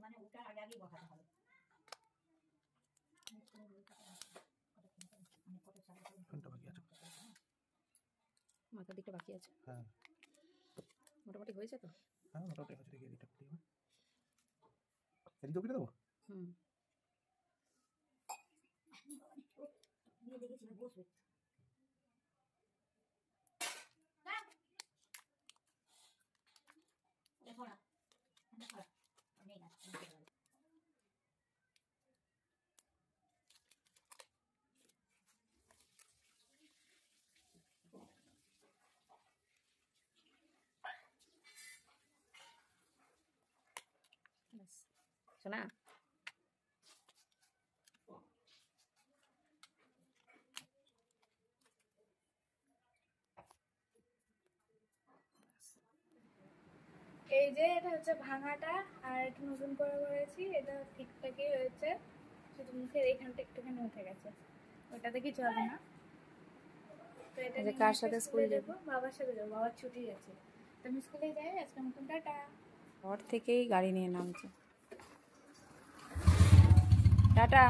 মানে ওটা আগে আগে বসাতে হবে। মাথার দিকটা বাকি আছে। হ্যাঁ মোটামুটি হয়েছে তো। হ্যাঁ মোটামুটি হয়েছে। দেখি এটা খুলি হবে। এদিকে কেটে দেবো। নিয়ে দেখেছি বসবে। দেখো না নেই না শোনা এই যে এটা হচ্ছে ভাঙাটা আর একটু নতুন করে করেছি। এটা ঠিকঠাকই হয়েছে, শুধু মুখের এইখানটা একটুখানি উঠে গেছে, ওটাতে কিছু হবে না। তো এটা কার সাথে স্কুলে যাবো? বাবার সাথে যাবো, বাবার ছুটি আছে। তো আমি স্কুলে যাই আজকে। মতন টাটা। ঘর থেকেই গাড়ি নিয়ে নামছে। টাটা।